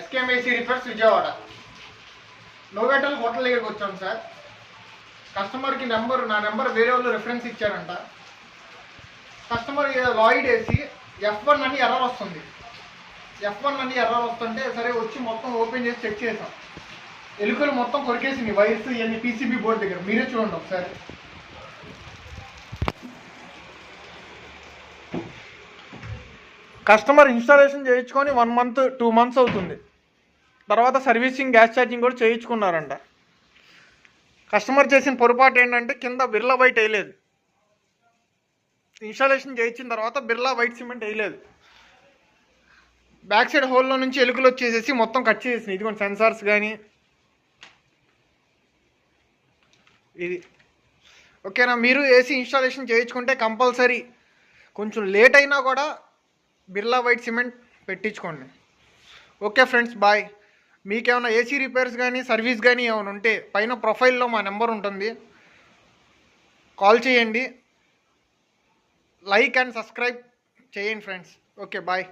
ఎస్కేఎంఏసీ repairs Vijayawada నోవేటల్ hotel దగ్గరికి వచ్చాం sir. కస్టమర్కి నా నెంబర్ వేరే వాళ్ళు రిఫరెన్స్ ఇచ్చారంట. కస్టమర్ లాయిడ్ వేసి F1 అని ఎర్రర్ వస్తుంది. F1 అని ఎర్రర్ వస్తుంటే సరే వచ్చి మొత్తం ఓపెన్ చేసి చెక్ చేసాం. ఎలుకలు మొత్తం కొరికేసింది వైర్స్ ఇవన్నీ PCB బోర్డు దగ్గర. మీరే చూడండి ఒకసారి. కస్టమర్ ఇన్స్టాలేషన్ చేయించుకొని 1 month 2 months అవుతుంది. తర్వాత సర్వీసింగ్ గ్యాస్ ఛార్జింగ్ కూడా చేయించుకున్నారంట. కస్టమర్ చేసిన పొరపాటు ఏంటంటే కింద బిర్లా వైట్ వేయలేదు. ఇన్స్టాలేషన్ చేయించిన తర్వాత బిర్లా వైట్ సిమెంట్ వేయలేదు. బ్యాక్ సైడ్ హోల్లో నుంచి ఎలుకలు వచ్చేసేసి మొత్తం కట్ చేసేసింది. ఇదిగోండి సెన్సార్స్ కానీ ఇది ఓకేనా. మీరు ఏసీ ఇన్స్టాలేషన్ చేయించుకుంటే కంపల్సరీ కొంచెం లేట్ అయినా కూడా బిర్లా వైట్ సిమెంట్ పెట్టించుకోండి. Okay friends, bye. మీకేమైనా ఏసీ రిపేర్స్ కానీ సర్వీస్ కానీ ఏమైనా ఉంటే పైన ప్రొఫైల్లో మా నెంబర్ ఉంటుంది, కాల్ చేయండి. లైక్ అండ్ సబ్స్క్రైబ్ చేయండి ఫ్రెండ్స్. Okay, bye.